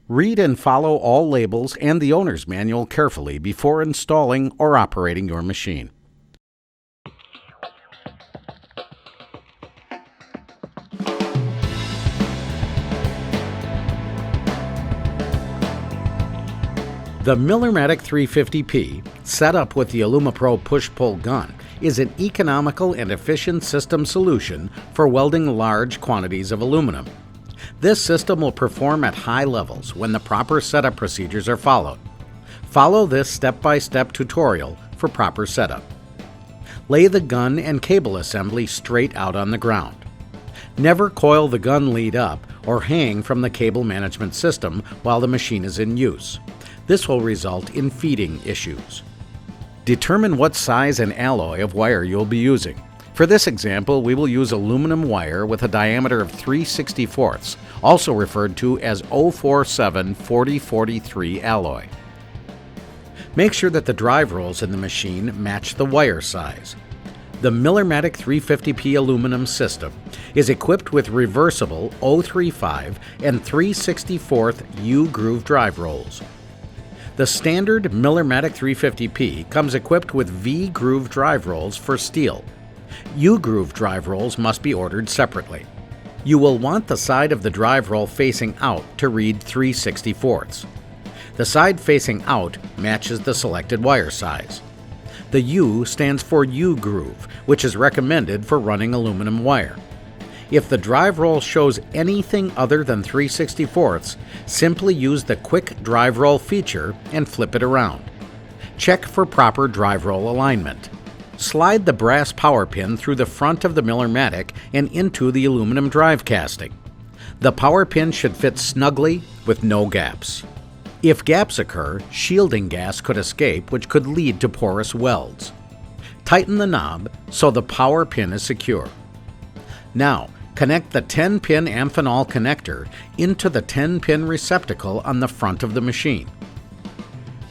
Read and follow all labels and the owner's manual carefully before installing or operating your machine. The Millermatic 350P, set up with the AlumaPro Push-Pull Gun, is an economical and efficient system solution for welding large quantities of aluminum. This system will perform at high levels when the proper setup procedures are followed. Follow this step-by-step tutorial for proper setup. Lay the gun and cable assembly straight out on the ground. Never coil the gun lead up or hang from the cable management system while the machine is in use. This will result in feeding issues. Determine what size and alloy of wire you'll be using. For this example, we will use aluminum wire with a diameter of 3/64, also referred to as 047 4043 alloy. Make sure that the drive rolls in the machine match the wire size. The Millermatic 350P aluminum system is equipped with reversible 035 and 3/64 U-groove drive rolls. The standard Millermatic 350P comes equipped with V-groove drive rolls for steel. U-groove drive rolls must be ordered separately. You will want the side of the drive roll facing out to read 3/64. The side facing out matches the selected wire size. The U stands for U-groove, which is recommended for running aluminum wire. If the drive roll shows anything other than 3/64, simply use the quick drive roll feature and flip it around. Check for proper drive roll alignment. Slide the brass power pin through the front of the Millermatic and into the aluminum drive casting. The power pin should fit snugly with no gaps. If gaps occur, shielding gas could escape, which could lead to porous welds. Tighten the knob so the power pin is secure. Now, connect the 10-pin Amphenol connector into the 10-pin receptacle on the front of the machine.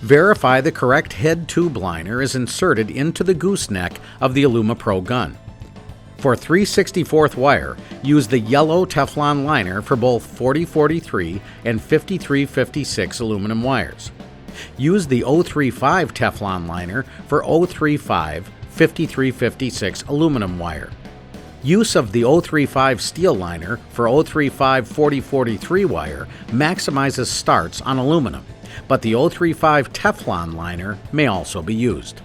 Verify the correct head tube liner is inserted into the gooseneck of the AlumaPro gun. For 3/64 wire, use the yellow Teflon liner for both 4043 and 5356 aluminum wires. Use the 035 Teflon liner for 035 5356 aluminum wire. Use of the 035 steel liner for 035 4043 wire maximizes starts on aluminum, but the 035 Teflon liner may also be used.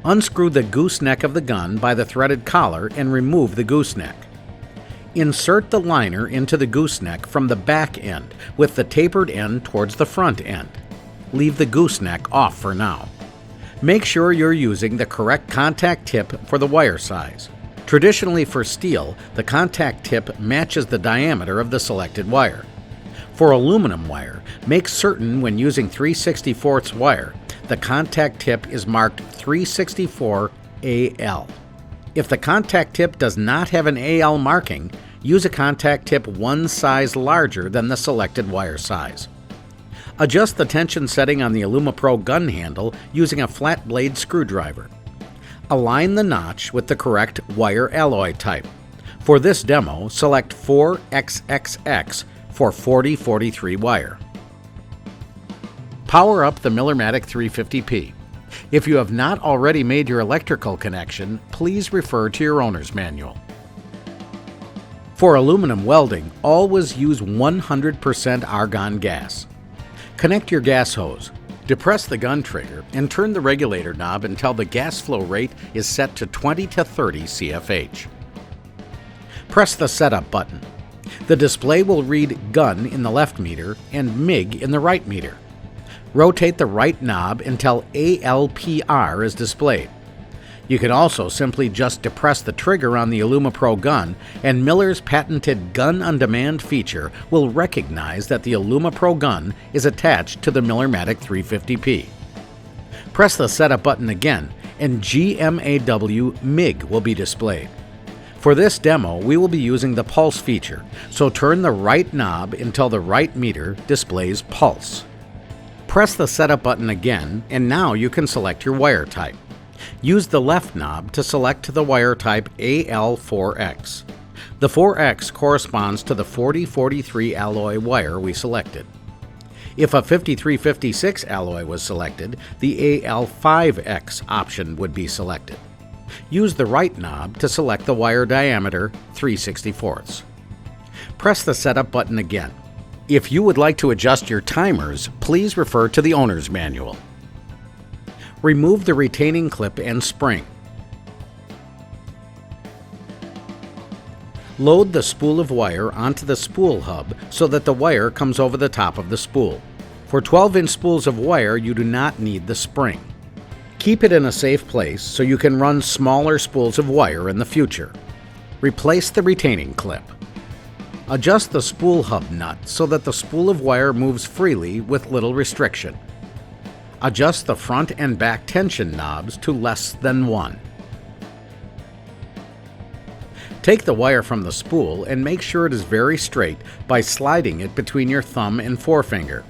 Unscrew the gooseneck of the gun by the threaded collar and remove the gooseneck. Insert the liner into the gooseneck from the back end with the tapered end towards the front end. Leave the gooseneck off for now. Make sure you're using the correct contact tip for the wire size. Traditionally for steel, the contact tip matches the diameter of the selected wire. For aluminum wire, make certain when using 3/64 wire, the contact tip is marked 3/64 AL. If the contact tip does not have an AL marking, use a contact tip one size larger than the selected wire size. Adjust the tension setting on the AlumaPro gun handle using a flat blade screwdriver. Align the notch with the correct wire alloy type. For this demo, select 4XXX for 4043 wire. Power up the Millermatic 350P. If you have not already made your electrical connection, please refer to your owner's manual. For aluminum welding, always use 100% argon gas. Connect your gas hose. Depress the gun trigger and turn the regulator knob until the gas flow rate is set to 20 to 30 CFH. Press the setup button. The display will read gun in the left meter and MIG in the right meter. Rotate the right knob until ALPR is displayed. You can also simply just depress the trigger on the AlumaPro gun, and Miller's patented Gun on Demand feature will recognize that the AlumaPro gun is attached to the Millermatic 350P. Press the setup button again, and GMAW MIG will be displayed. For this demo, we will be using the pulse feature, so turn the right knob until the right meter displays pulse. Press the setup button again, and now you can select your wire type. Use the left knob to select the wire type AL4X. The 4X corresponds to the 4043 alloy wire we selected. If a 5356 alloy was selected, the AL5X option would be selected. Use the right knob to select the wire diameter 3/64. Press the Setup button again. If you would like to adjust your timers, please refer to the owner's manual. Remove the retaining clip and spring. Load the spool of wire onto the spool hub so that the wire comes over the top of the spool. For 12-inch spools of wire, you do not need the spring. Keep it in a safe place so you can run smaller spools of wire in the future. Replace the retaining clip. Adjust the spool hub nut so that the spool of wire moves freely with little restriction. Adjust the front and back tension knobs to less than 1. Take the wire from the spool and make sure it is very straight by sliding it between your thumb and forefinger.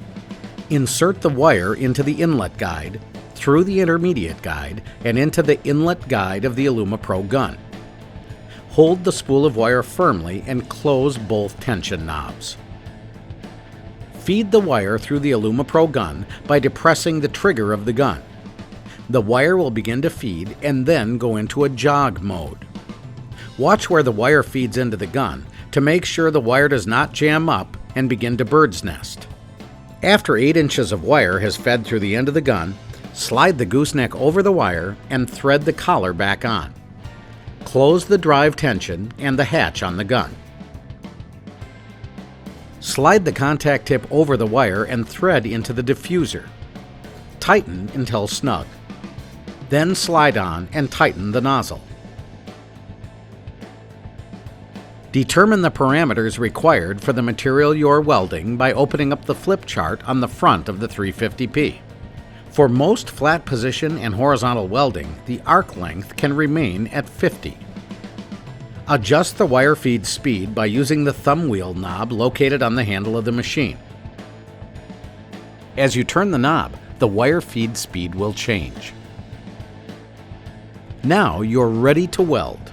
Insert the wire into the inlet guide, through the intermediate guide, and into the inlet guide of the AlumaPro gun. Hold the spool of wire firmly and close both tension knobs. Feed the wire through the AlumaPro gun by depressing the trigger of the gun. The wire will begin to feed and then go into a jog mode. Watch where the wire feeds into the gun to make sure the wire does not jam up and begin to bird's nest. After 8 inches of wire has fed through the end of the gun, slide the gooseneck over the wire and thread the collar back on. Close the drive tension and the hatch on the gun. Slide the contact tip over the wire and thread into the diffuser. Tighten until snug. Then slide on and tighten the nozzle. Determine the parameters required for the material you're welding by opening up the flip chart on the front of the 350P. For most flat position and horizontal welding, the arc length can remain at 50. Adjust the wire feed speed by using the thumb wheel knob located on the handle of the machine. As you turn the knob, the wire feed speed will change. Now you're ready to weld.